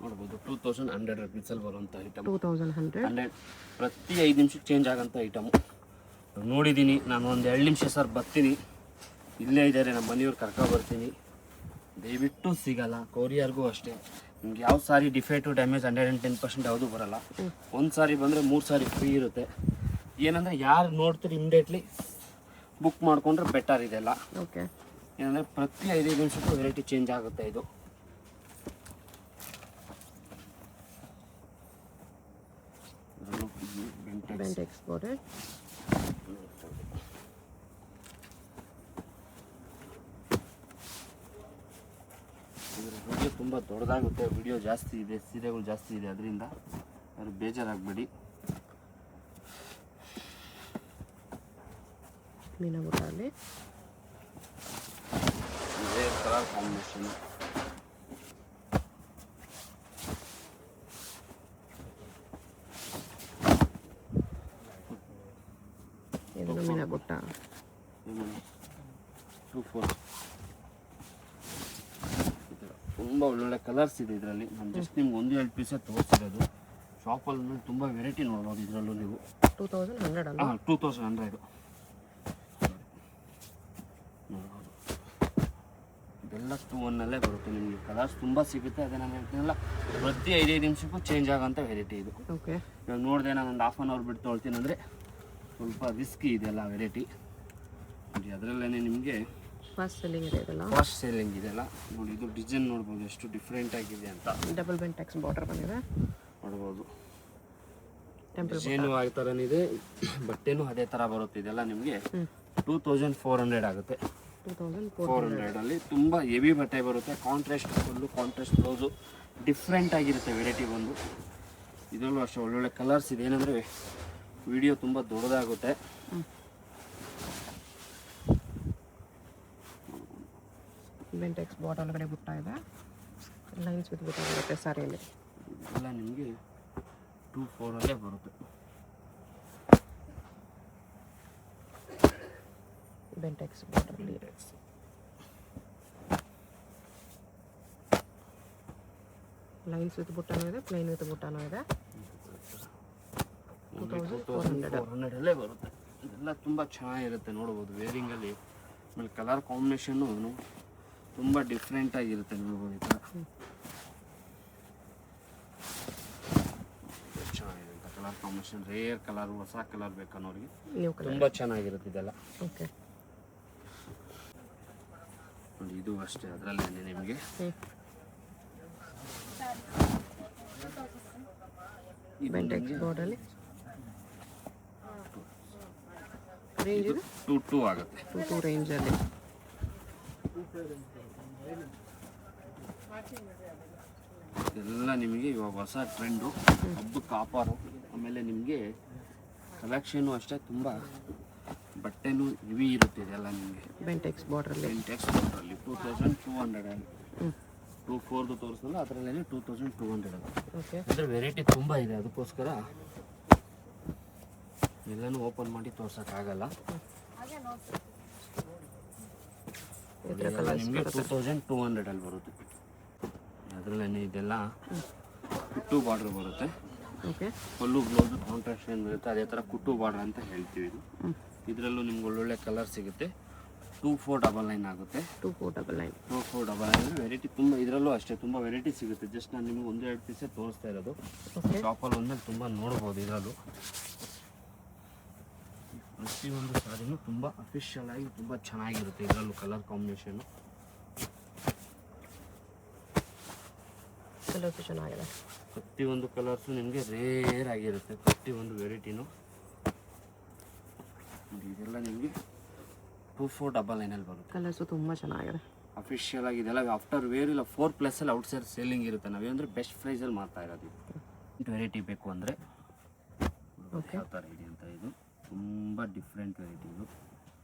ನೋಡ್ಬೋದು. 2,100 rupeesಲ್ಲಿ ಬರುವಂಥ ಐಟಮ್. 2,100 ಪ್ರತಿ 5 ನಿಮಿಷಕ್ಕೆ ಚೇಂಜ್ ಆಗೋಂಥ ಐಟಮು ನೋಡಿದ್ದೀನಿ ನಾನು. ಒಂದು 2 ನಿಮಿಷ ಸರ್ ಬರ್ತೀನಿ, ಇಲ್ಲೇ ಇದ್ದಾರೆ ನಮ್ಮ ಮನೆಯವ್ರು ಬರ್ತೀನಿ. ದಯವಿಟ್ಟು ಸಿಗಲ್ಲ, ಕೊರಿಯರ್ಗೂ ಅಷ್ಟೇ. ನಿಮ್ಗೆ ಯಾವ ಸಾರಿ ಡಿಫೆಕ್ಟು ಡ್ಯಾಮೇಜ್ 110% ಯಾವುದೂ ಬರಲ್ಲ. ಒಂದು ಸಾರಿ ಬಂದರೆ 3 ಸಾರಿ ಫ್ರೀ ಇರುತ್ತೆ. ಏನಂದರೆ ಯಾರು ನೋಡ್ತೀರಿ ಇಮಿಡಿಯೇಟ್ಲಿ ಬುಕ್ ಮಾಡಿಕೊಂಡ್ರೆ ಬೆಟರ್ ಇದೆಲ್ಲ. ಏನಂದರೆ ಪ್ರತಿ 5 ನಿಮಿಷಕ್ಕೂ ವೆರೈಟಿ ಚೇಂಜ್ ಆಗುತ್ತೆ ಇದು. ವಿಡಿಯೋ ತುಂಬ ದೊಡ್ಡದಾಗುತ್ತೆ, ವಿಡಿಯೋ ಜಾಸ್ತಿ ಇದೆ, ಸೀರೆಗಳು ಜಾಸ್ತಿ ಇದೆ, ಅದರಿಂದ ಯಾರು ಬೇಜಾರಾಗಬೇಡಿ. ಮೀನಾಗುಟ್ಟಲ್ಲಿ ಇದೇ ಕಲರ್ ಕಾಂಬಿನೇಷನ್. ಇದು ಮೀನಾಗುಟ್ಟ 2,4 ತುಂಬ ಒಳ್ಳೊಳ್ಳೆ ಕಲರ್ಸ್ ಇದೆ ಇದರಲ್ಲಿ. ನಾನು ಜಸ್ಟ್ ನಿಮ್ಗೆ 1-2 ಪೀಸೇ ತೋರಿಸಿರೋದು. ಶಾಪಲ್ಲಿ ತುಂಬ ವೆರೈಟಿ ನೋಡ್ಬೋದು ಇದರಲ್ಲೂ ನೀವು. 2,100 ಹಾಂ 2,100 ನೋಡ್ಬೋದು. ಇದೆಲ್ಲ 2,100 ಬರುತ್ತೆ ನಿಮಗೆ. ಕಲರ್ಸ್ ತುಂಬ ಸಿಗುತ್ತೆ. ಅದೇ ನಾನು ಹೇಳ್ತೀನಲ್ಲ, ಪ್ರತಿ 5 ನಿಮಿಷಕ್ಕೂ ಚೇಂಜ್ ಆಗೋಂಥ ವೆರೈಟಿ ಇದು. ಇವಾಗ ನೋಡಿದೆ ನಾನು ಒಂದು 1/2 hour ಬಿಟ್ಟು ತೊಳ್ತೀನಿ ಅಂದರೆ ಸ್ವಲ್ಪ ರಿಸ್ಕಿ ಇದೆಲ್ಲ ವೆರೈಟಿ. ನೋಡಿ ಅದರಲ್ಲೇ ನಿಮಗೆ ಫಾಸ್ಟ್ ಸೆಲ್ಲಿಂಗ್ ಇದೆಲ್ಲ. ನೋಡಿ ಇದು ಡಿಸೈನ್ ನೋಡ್ಬೋದು ಎಷ್ಟು ಡಿಫ್ರೆಂಟ್ ಆಗಿದೆ ಅಂತ. ಡಬಲ್ ಬೆಂಟೆಕ್ಸ್ ಬಾರ್ಡರ್ ಬಂದಿದೆ ನೋಡ್ಬೋದು. ಡಿಸೈನು ಆ ಥರನೇ ಇದೆ, ಬಟ್ಟೆನೂ ಅದೇ ಥರ ಬರುತ್ತೆ. ಇದೆಲ್ಲ ನಿಮಗೆ 2,400 ಆಗುತ್ತೆ. 2,400 ತುಂಬ ಹೆವಿ ಬಟ್ಟೆ ಬರುತ್ತೆ. Contrast full contrast blouse different ಆಗಿರುತ್ತೆ ವೆರೈಟಿ ಬಂದು. ಇದರಲ್ಲೂ ಅಷ್ಟೇ ಒಳ್ಳೊಳ್ಳೆ ಕಲರ್ಸ್ ಇದೆ. ಏನಂದರೆ ವಿಡಿಯೋ ತುಂಬ ದೊಡ್ಡದಾಗುತ್ತೆ. ಬೆಂಟೆಕ್ಸ್ ಬಾರ್ಡರ್ ಒಳಗಡೆ ಬುಟ್ಟ ಇದೆ, ಲೈನ್ಸ್ ವಿತ್ ಬುಟ್ಟ ಬರುತ್ತೆ ಸಾರಿಯಲ್ಲಿ. ಎಲ್ಲ ನಿಮಗೆ 2,400 ಬರುತ್ತೆ. ಬೆಂಟೆಕ್ಸ್ ಬಾರ್ಡರ್ ಲೈನ್ಸ್ ವಿತ್ ಬುಟ್ಟನೂ ಇದೆ, ಪ್ಲೇನ್ ವಿತ್ ಬುಟ್ಟನೂ ಇದೆ. 2,400 ಬರುತ್ತೆ. ಇದೆಲ್ಲ ತುಂಬ ಚೆನ್ನಾಗಿರುತ್ತೆ ನೋಡ್ಬೋದು ವೇರಿಂಗಲ್ಲಿ. ಆಮೇಲೆ ಕಲರ್ ಕಾಂಬಿನೇಷನ್ನು ತುಂಬ ಡಿಫ್ರೆಂಟ್ ಆಗಿರುತ್ತೆ ನೋಡ್ಬೋದು. ಈ ಥರ ಚೆನ್ನಾಗಿರುತ್ತೆ ಕಲರ್ ಕಾಂಬಿನೇಷನ್. ರೇರ್ ಕಲರ್, ಹೊಸ ಕಲರ್ ಬೇಕನ್ನೋರಿಗೆ ತುಂಬ ಚೆನ್ನಾಗಿರುತ್ತೆ ಇದೆಲ್ಲ. ನೋಡಿ ಇದು ಅಷ್ಟೇ, ಅದರಲ್ಲೇ ನಿಮಗೆ ಬೆಂಟೆಕ್ಸ್ ಬಾರ್ಡರಲ್ಲಿ ರೇಂಜ್ 2,2 ಆಗುತ್ತೆ. 2,2 ರೇಂಜಲ್ಲಿ ಎಲ್ಲ ನಿಮಗೆ ಇವಾಗ ಹೊಸ ಟ್ರೆಂಡು, ಹಬ್ಬಕ್ಕೆ ಆಫರು. ಆಮೇಲೆ ನಿಮಗೆ ಕಲೆಕ್ಷನು ಅಷ್ಟೇ, ತುಂಬ ಬಟ್ಟೆನೂ ಹೆವಿ ಇರುತ್ತೆ ಇದೆಲ್ಲ ನಿಮಗೆ. ಬೆಂಟೆಕ್ಸ್ ಬಾರ್ಡ್ರಲ್ಲಿ 2,200 2,400 ತೋರಿಸಲ್ಲ, ಅದರಲ್ಲೇ 2,200. ಅದರ ವೆರೈಟಿ ತುಂಬ ಇದೆ, ಅದಕ್ಕೋಸ್ಕರ ಎಲ್ಲನೂ ಓಪನ್ ಮಾಡಿ ತೋರ್ಸೋಕ್ಕಾಗಲ್ಲ. ನಿಮಗೆ 2,200 ಬರುತ್ತೆ. ಅದರಲ್ಲೇ ಇದೆಲ್ಲ 2 ಬಾರ್ಡ್ರ್ ಬರುತ್ತೆ. ಫುಲ್ಲು ಬ್ಲೌಸು ಕಾಂಟ್ರಾಸ್ಟ್ ಏನು ಬರುತ್ತೆ ಅದೇ ಥರ ಕುಟ್ಟು ಬಾರ್ಡರ್ ಅಂತ ಹೇಳ್ತೀವಿ. ಇದರಲ್ಲೂ ನಿಮ್ಗೆ ಒಳ್ಳೊಳ್ಳೆ ಕಲರ್ ಸಿಗುತ್ತೆ. 2,499 ಆಗುತ್ತೆ. 2,499 ವೆರೈಟಿ ತುಂಬ. ಇದರಲ್ಲೂ ಅಷ್ಟೇ ತುಂಬ ವೆರೈಟಿ ಸಿಗುತ್ತೆ. ಜಸ್ಟ್ ನಾನು ನಿಮಗೆ 1-2 ಪೀಸೇ ತೋರಿಸ್ತಾ ಇರೋದು. ಶಾಪಲ್ಲಿ ಒಂದ್ಮೇಲೆ ತುಂಬ ನೋಡ್ಬೋದು. ಇದರಲ್ಲೂ ಪ್ರತಿಯೊಂದು ಸಾರಿನೂ ತುಂಬ ಅಫಿಷಿಯಲ್ ಆಗಿ ತುಂಬ ಚೆನ್ನಾಗಿರುತ್ತೆ. ಇದರಲ್ಲೂ ಕಲರ್ ಕಾಂಬಿನೇಷನು ಚೆನ್ನಾಗಿದೆ. ಪ್ರತಿಯೊಂದು ಕಲರ್ಸು ನಿಮಗೆ ರೇರ್ ಆಗಿರುತ್ತೆ. ಪ್ರತಿಯೊಂದು ವೆರೈಟಿನೂ ಇದೆಲ್ಲ ನಿಮಗೆ 2,499 ಬರುತ್ತೆ. ಕಲರ್ಸು ತುಂಬ ಚೆನ್ನಾಗಿದೆ. ಅಫಿಷಿಯಲ್ ಆಗಿ ಇದೆಲ್ಲ ಆಫ್ಟರ್ ವೇರ್ ಇಲ್ಲ 4+ ಅಲ್ಲಿ ಔಟ್ ಸೈಡ್ ಸೇಲಿಂಗ್ ಇರುತ್ತೆ. ನಾವೇಂದ್ರೆ ಬೆಸ್ಟ್ ಪ್ರೈಸಲ್ಲಿ ಮಾಡ್ತಾ ಇರೋದು. ವೆರೈಟಿ ಬೇಕು ಅಂದರೆ ಯಾವ ಥರ ಇದೆ ಅಂತ. ಇದು ತುಂಬ ಡಿಫ್ರೆಂಟ್ ವೆರೈಟಿ. ಇದು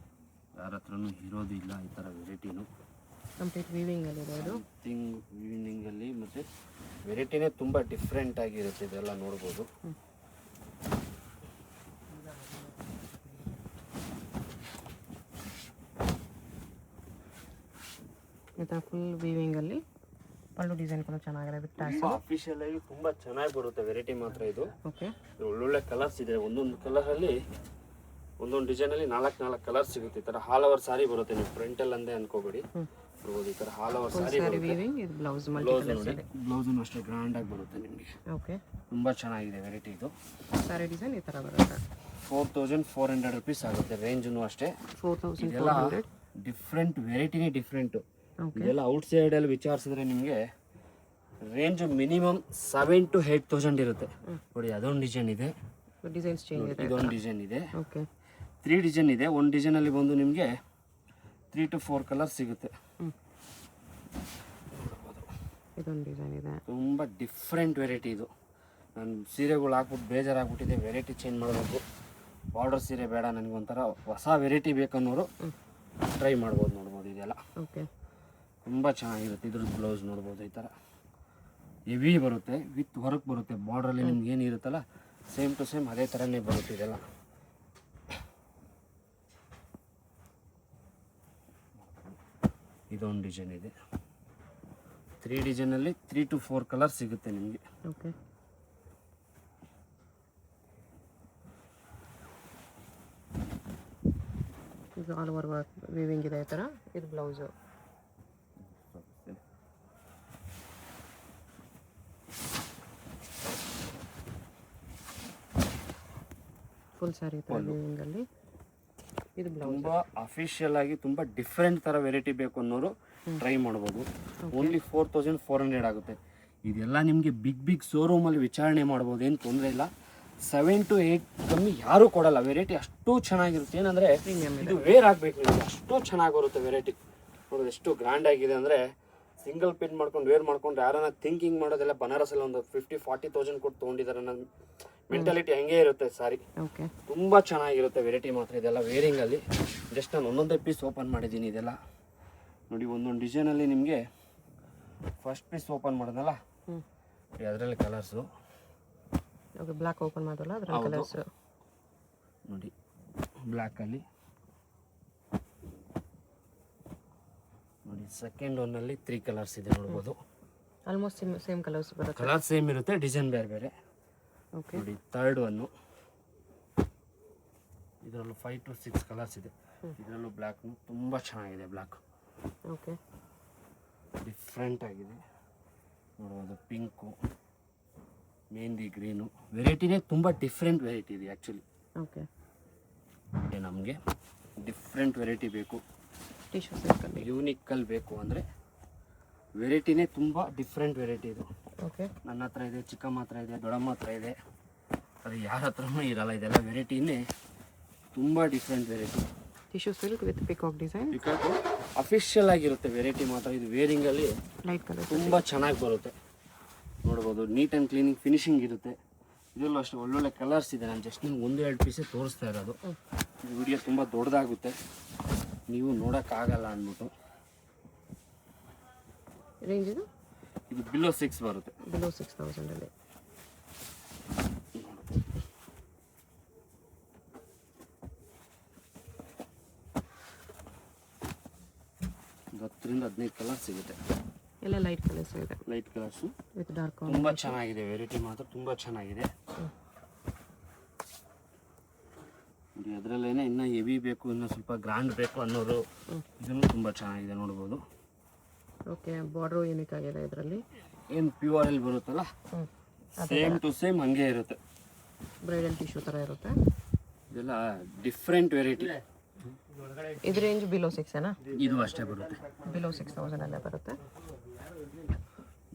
ಯಾರ ಹತ್ರನೂ ಇರೋದು ಇಲ್ಲ ಈ ಥರ ವೆರೈಟಿನು. ಕಂಪ್ಲೀಟ್ ವೀವಿಂಗಲ್ಲಿ ಇರೋದು. ವೀವಿಂಗಲ್ಲಿ ಮತ್ತು ವೆರೈಟಿನೇ ತುಂಬ ಡಿಫ್ರೆಂಟ್ ಆಗಿರುತ್ತೆ. ಇದೆಲ್ಲ ನೋಡ್ಬೋದು. ಈ ಥರ ಫುಲ್ ವೀವಿಂಗಲ್ಲಿ ಪಲ್ಲು ಡಿಸೈನ್ ಕೂಡ ಚೆನ್ನಾಗಿದೆ. ಅಫಿಷಿಯಲ್ ಆಗಿ ತುಂಬ ಚೆನ್ನಾಗಿ ಬರುತ್ತೆ ವೆರೈಟಿ ಮಾತ್ರ. ಇದು ಓಕೆ, ಒಳ್ಳೊಳ್ಳೆ ಕಲರ್ಸ್ ಇದೆ. ಒಂದೊಂದು ಕಲರಲ್ಲಿ ಒಂದೊಂದು ಡಿಸೈನಲ್ಲಿ 4 ಕಲರ್ಸ್ ಸಿಗುತ್ತೆ. ಈ ಥರ ಹಾಲ್ ಓವರ್ ಸಾರಿ ಬರುತ್ತೆ. ನೀವು ಫ್ರಂಟಲ್ಲಿ ಅಂದೇ ಅನ್ಕೋಬೇಡಿ. ನೋಡ್ಬೋದು ಈ ಥರ ಹಾಲ್ ಓವರ್ ಸಾರಿ ಬರುತ್ತೆ. ಬ್ಲೌಸು ಅಷ್ಟೇ ಗ್ರ್ಯಾಂಡ್ ಆಗಿ ಬರುತ್ತೆ ನಿಮಗೆ. ಓಕೆ, ತುಂಬ ಚೆನ್ನಾಗಿದೆ ವೆರೈಟಿ. ಇದು ಸಾರಿ ಡಿಸೈನ್ ಈ ಥರ ಬರುತ್ತೆ. 4400 rupees ಆಗುತ್ತೆ. ರೇಂಜು ಅಷ್ಟೇ 4400. ಡಿಫ್ರೆಂಟ್ ವೆರೈಟಿನೇ ಡಿಫ್ರೆಂಟು. ಇದೆಲ್ಲ ಔಟ್ ಸೈಡಲ್ಲಿ ವಿಚಾರಿಸಿದ್ರೆ ನಿಮಗೆ ರೇಂಜು ಮಿನಿಮಮ್ 7,000 to 8,000 ಇರುತ್ತೆ. ನೋಡಿ ಅದೊಂದು ಡಿಸೈನ್ ಇದೆ. ಡಿಸೈನ್ಸ್ ಚೇಂಜ್ ಇದೆ. ಇದೊಂದು ಡಿಸೈನ್ ಇದೆ. ಓಕೆ, 3 ಡಿಸೈನ್ ಇದೆ. ಒಂದು ಡಿಸೈನಲ್ಲಿ ಬಂದು ನಿಮಗೆ 3 to 4 ಕಲರ್ಸ್ ಸಿಗುತ್ತೆ. ಇದೊಂದು ಡಿಸೈನ್ ಇದೆ. ತುಂಬ ಡಿಫ್ರೆಂಟ್ ವೆರೈಟಿ ಇದು. ನಾನು ಸೀರೆಗಳು ಹಾಕ್ಬಿಟ್ಟು ಬೇಜಾರಾಗ್ಬಿಟ್ಟಿದೆ. ವೆರೈಟಿ ಚೇಂಜ್ ಮಾಡಬೇಕು. ಬಾರ್ಡರ್ ಸೀರೆ ಬೇಡ, ನನಗೊಂಥರ ಹೊಸ ವೆರೈಟಿ ಬೇಕನ್ನೋರು ಟ್ರೈ ಮಾಡ್ಬೋದು. ನೋಡ್ಬೋದು ಇದೆಲ್ಲ. ಓಕೆ, ತುಂಬ ಚೆನ್ನಾಗಿರುತ್ತೆ. ಇದ್ರದ್ದು ಬ್ಲೌಸ್ ನೋಡ್ಬೋದು. ಈ ಥರ ಹೆವಿ ಬರುತ್ತೆ, ವಿತ್ ವರ್ಕ್ ಬರುತ್ತೆ. ಬಾರ್ಡ್ರಲ್ಲಿ ನಿಮ್ಗೆ ಏನಿರುತ್ತಲ್ಲ ಸೇಮ್ ಟು ಸೇಮ್ ಅದೇ ಥರನೇ ಬರುತ್ತೆ. ಇದೆಲ್ಲ ಇದೊಂದು ಡಿಸೈನ್ ಇದೆ. 3 ಡಿಸೈನಲ್ಲಿ 3 to 4 ಕಲರ್ ಸಿಗುತ್ತೆ ನಿಮಗೆ. ಓಕೆ, ಇದು ಆಲ್ ಓವರ್ ವರ್ಕ್ ವೀವಿಂಗ್ ಇದೆ. ಈ ಥರ ಇದು ಬ್ಲೌಸು. ಫುಲ್ ಸ್ಯಾರಿ ಥರ ವೀವಿಂಗಲ್ಲಿ ಇದು ಬ್ಲೌಸ್. ತುಂಬ ಅಫಿಷಿಯಲ್ ಆಗಿ ತುಂಬ ಡಿಫ್ರೆಂಟ್ ಥರ ವೆರೈಟಿ ಬೇಕು ಅನ್ನೋರು ಟ್ರೈ ಮಾಡ್ಬೋದು. ಓನ್ಲಿ 4400 ಆಗುತ್ತೆ. ಇದೆಲ್ಲ ನಿಮಗೆ ಬಿಗ್ ಶೋರೂಮಲ್ಲಿ ವಿಚಾರಣೆ ಮಾಡ್ಬೋದು, ಏನು ತೊಂದರೆ ಇಲ್ಲ. 7 to 8 ಕಮ್ಮಿ ಯಾರೂ ಕೊಡಲ್ಲ. ವೆರೈಟಿ ಅಷ್ಟು ಚೆನ್ನಾಗಿರುತ್ತೆ. ಏನಂದರೆ ಇದು ವೇರ್ ಆಗಬೇಕು ನಿಮಗೆ, ಅಷ್ಟು ಚೆನ್ನಾಗಿ ಬರುತ್ತೆ ವೆರೈಟಿ. ನೋಡೋದು ಎಷ್ಟು ಗ್ರ್ಯಾಂಡ್ ಆಗಿದೆ ಅಂದರೆ ಸಿಂಗಲ್ ಪಿನ್ ಮಾಡ್ಕೊಂಡು ವೇರ್ ಮಾಡ್ಕೊಂಡು ಯಾರನ್ನ ಥಿಂಕಿಂಗ್ ಮಾಡೋದೆಲ್ಲ ಬನಾರಸಲ್ಲಿ ಒಂದು 50,000-40,000 ಕೊಟ್ಟು ತೊಗೊಂಡಿದ್ದಾರೆ. ನನ್ನ ಮೆಂಟಾಲಿಟಿ ಹಂಗೆ ಇರುತ್ತೆ ಸಾರಿ. ಓಕೆ, ತುಂಬ ಚೆನ್ನಾಗಿರುತ್ತೆ ವೆರೈಟಿ ಮಾತ್ರ. ಇದೆಲ್ಲ ವೇರಿಂಗಲ್ಲಿ ಜಸ್ಟ್ ನಾನು ಒಂದೊಂದೇ ಪೀಸ್ ಓಪನ್ ಮಾಡಿದ್ದೀನಿ. ಇದೆಲ್ಲ ನೋಡಿ ಒಂದೊಂದು ಡಿಸೈನಲ್ಲಿ ನಿಮಗೆ ಫಸ್ಟ್ ಪೀಸ್ ಓಪನ್ ಮಾಡೋದಲ್ಲ ಅದರಲ್ಲಿ ಕಲರ್ಸು. ಓಕೆ, ಬ್ಲ್ಯಾಕ್ ಓಪನ್ ಮಾಡೋಲ್ಲ ಅದರಲ್ಲಿ ಕಲರ್ಸ್ ನೋಡಿ. ಬ್ಲ್ಯಾಕಲ್ಲಿ ನೋಡಿ ಸೆಕೆಂಡ್ ಒನ್ನಲ್ಲಿ 3 ಕಲರ್ಸ್ ಇದೆ ನೋಡ್ಬೋದು. ಆಲ್ಮೋಸ್ಟ್ ಸೇಮ್ ಕಲರ್ಸ್ ಬರುತ್ತೆ. ಕಲರ್ ಸೇಮ್ ಇರುತ್ತೆ, ಡಿಸೈನ್ ಬೇರೆ ಬೇರೆ. ಓಕೆ, ನೋಡಿ ಥರ್ಡ್ ಒನ್ನು. ಇದರಲ್ಲೂ 5 to 6 ಕಲರ್ಸ್ ಇದೆ. ಇದರಲ್ಲೂ ಬ್ಲ್ಯಾಕ್ ತುಂಬ ಚೆನ್ನಾಗಿದೆ. ಬ್ಲ್ಯಾಕ್ ಓಕೆ, ಡಿಫ್ರೆಂಟ್ ಆಗಿದೆ ನೋಡ್ಬೋದು. ಪಿಂಕು, ಮೆಹಂದಿ ಗ್ರೀನು ವೆರೈಟಿನೇ ತುಂಬ ಡಿಫ್ರೆಂಟ್ ವೆರೈಟಿ ಇದೆ ಆ್ಯಕ್ಚುಲಿ. ಓಕೆ, ನಮಗೆ ಡಿಫ್ರೆಂಟ್ ವೆರೈಟಿ ಬೇಕು, ಟಿಶ್ಯೂ ಸಿಲ್ಕಲ್ಲಿ ಯೂನಿಕ್ಕಲ್ಲಿ ಬೇಕು ಅಂದರೆ ವೆರೈಟಿನೇ ತುಂಬ ಡಿಫ್ರೆಂಟ್ ವೆರೈಟಿ ಇದು. ಓಕೆ, ನನ್ನ ಹತ್ರ ಇದೆ, ಚಿಕ್ಕಮ್ಮ ಹತ್ರ ಇದೆ, ದೊಡ್ಡಮ್ಮ ಹತ್ರ ಇದೆ. ಅದು ಯಾರ ಹತ್ರನೂ ಇರಲ್ಲ. ಇದೆಲ್ಲ ವೆರೈಟಿನೇ ತುಂಬ different variety. Tissue silk with peacock design. Peacock official ಆಗಿರುತ್ತೆ ವೆರೈಟಿ ಮಾತ್ರ. ಇದು ವೇರಿಂಗಲ್ಲಿ ಲೈಟ್ ಕಲರ್ ತುಂಬ ಚೆನ್ನಾಗಿ ಬರುತ್ತೆ ನೋಡ್ಬೋದು. ನೀಟ್ ಆ್ಯಂಡ್ ಕ್ಲೀನಿಂಗ್ ಫಿನಿಶಿಂಗ್ ಇರುತ್ತೆ. ಇದರಲ್ಲೂ ಅಷ್ಟೇ ಒಳ್ಳೊಳ್ಳೆ ಕಲರ್ಸ್ ಇದೆ. ನಾನು ಜಸ್ಟ್ ನಿಮ್ಗೆ 1-2 ಪೀಸೇ ತೋರಿಸ್ತಾ ಇರೋದು. ಈ ವಿಡಿಯೋ ತುಂಬ ದೊಡ್ಡದಾಗುತ್ತೆ, ನೀವು ನೋಡೋಕ್ಕಾಗಲ್ಲ ಅಂದ್ಬಿಟ್ಟು. ರೇಂಜ್ ಇದು ಬಿಲೋ 6 ಬರುತ್ತೆ. ಬಿಲೋ 6,000 10 to 15 ಕಲರ್ ಸಿಗುತ್ತೆ. ಎಲ್ಲ ಲೈಟ್ ಕಲರ್ಸ್ ಇದೆ. ಲೈಟ್ ಕಲರ್ಸು ವಿತ್ ಡಾರ್ಕ್ ತುಂಬ ಚೆನ್ನಾಗಿದೆ. ವೆರೈಟಿ ಮಾತ್ರ ತುಂಬ ಚೆನ್ನಾಗಿದೆ. ಅದರಲ್ಲೇನೆ ಇನ್ನೂ ಹೆವಿ ಬೇಕು, ಇನ್ನೂ ಸ್ವಲ್ಪ ಗ್ರ್ಯಾಂಡ್ ಬೇಕು ಅನ್ನೋರು ಇದನ್ನು ತುಂಬ ಚೆನ್ನಾಗಿದೆ ನೋಡ್ಬೋದು. ಓಕೆ, ಬಾರ್ಡ್ರು ಯೂನಿಕ್ ಆಗಿದೆ. ಇದರಲ್ಲಿ ಏನು ಪ್ಯೂರಲ್ಲಿ ಬರುತ್ತಲ್ಲ ಸೇಮ್ ಟು ಸೇಮ್ ಹಂಗೆ ಇರುತ್ತೆ. ಬ್ರೈಡಲ್ ಟಿಶ್ಯೂ ಥರ ಇರುತ್ತೆ. ಇದೆಲ್ಲ ಡಿಫ್ರೆಂಟ್ ವೆರೈಟಿ. ಇದು ರೇಂಜ್ ಬಿಲೋ 6 ಏನಾ? ಇದು ಅಷ್ಟೇ ಬರುತ್ತೆ. ಬಿಲೋ 6,000 ಅಲ್ಲೇ ಬರುತ್ತೆ.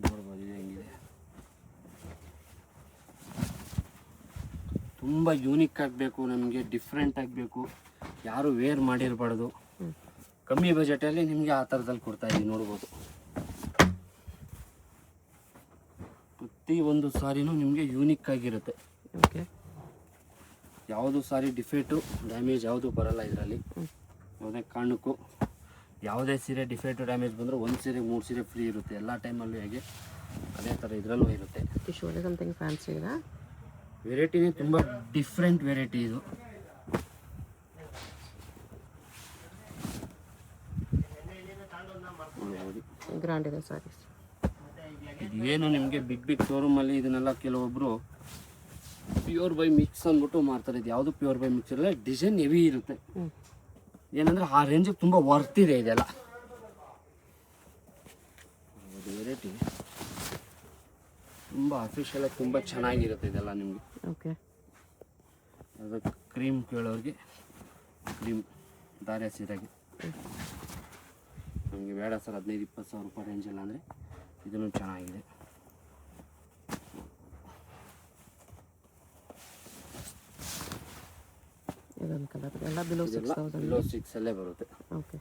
ನೋಡ್ಬೋದು ಇದು ಹೆಂಗಿದೆ. ತುಂಬ ಯೂನಿಕ್ ಆಗಬೇಕು, ನಮಗೆ ಡಿಫ್ರೆಂಟ್ ಆಗಬೇಕು, ಯಾರು ವೇರ್ ಮಾಡಿರಬಾರ್ದು. ಕಮ್ಮಿ ಬಜೆಟಲ್ಲಿ ನಿಮಗೆ ಆ ಥರದಲ್ಲಿ ಕೊಡ್ತಾ ಇದ್ದೀವಿ ನೋಡ್ಬೋದು. ಪ್ರತಿ ಒಂದು ಸಾರಿನೂ ನಿಮಗೆ ಯೂನಿಕ್ ಆಗಿರುತ್ತೆ. ಓಕೆ, ಯಾವುದು ಸಾರಿ ಡಿಫೆಕ್ಟು ಡ್ಯಾಮೇಜ್ ಯಾವುದು ಬರಲ್ಲ ಇದರಲ್ಲಿ. ಯಾವುದೇ ಕಾರಣಕ್ಕೂ ಯಾವುದೇ ಸೀರೆ ಡಿಫೆಕ್ಟು ಡ್ಯಾಮೇಜ್ ಬಂದರೂ 1 ಸೀರೆ 3 ಸೀರೆ ಫ್ರೀ ಇರುತ್ತೆ ಎಲ್ಲ ಟೈಮಲ್ಲೂ. ಹೇಗೆ ಅದೇ ಥರ ಇದರಲ್ಲೂ ಇರುತ್ತೆ. ಶೋಲೆ ಸಮಥಿಂಗ್ ಫ್ಯಾನ್ಸಿ ಇದೆ. ವೆರೈಟಿನೇ ತುಂಬ ಡಿಫ್ರೆಂಟ್ ವೆರೈಟಿ ಇದು. ಗ್ರ್ಯಾಂಡ್ ಇದೆ ಸಾರೀಸ್. ಇದೇನು ನಿಮಗೆ ಬಿಗ್ ಶೋರೂಮಲ್ಲಿ ಇದನ್ನೆಲ್ಲ ಕೆಲವೊಬ್ಬರು ಪ್ಯೂರ್ ಬೈ ಮಿಕ್ಸ್ ಅಂದ್ಬಿಟ್ಟು ಮಾಡ್ತಾರೆ. ಇದು ಯಾವುದು ಪ್ಯೂರ್ ಬೈ ಮಿಕ್ಸ್ ಇರಲ್ಲ, ಡಿಸೈನ್ ಹೆವಿ ಇರುತ್ತೆ. ಏನಂದರೆ ಆ ರೇಂಜಿಗೆ ತುಂಬ ವರ್ತ್ ಇದೆ ಇದೆಲ್ಲ ವೆರೈಟಿ. ತುಂಬ ಅಫಿಷಿಯಲಾಗಿ ತುಂಬ ಚೆನ್ನಾಗಿರುತ್ತೆ ಇದೆಲ್ಲ ನಿಮಗೆ. ಓಕೆ, ಅದು ಕ್ರೀಮ್ ಕೇಳೋರಿಗೆ ಕ್ರೀಮ್ ದಾರೆ ಸೀರೆಗೆ ನಮಗೆ ಬೇಡ ಸರ್ 15-20 ಸಾವಿರ ರೂಪಾಯಿ ರೇಂಜಲ್ಲ ಅಂದರೆ ಇದನ್ನು ಚೆನ್ನಾಗಿದೆ. ಇದೊಂದು ಕಲರ್ ಎಲ್ಲ ಬಿಲೋ 6000 6 ಅಲ್ಲೇ ಬರುತ್ತೆ. ಓಕೆ.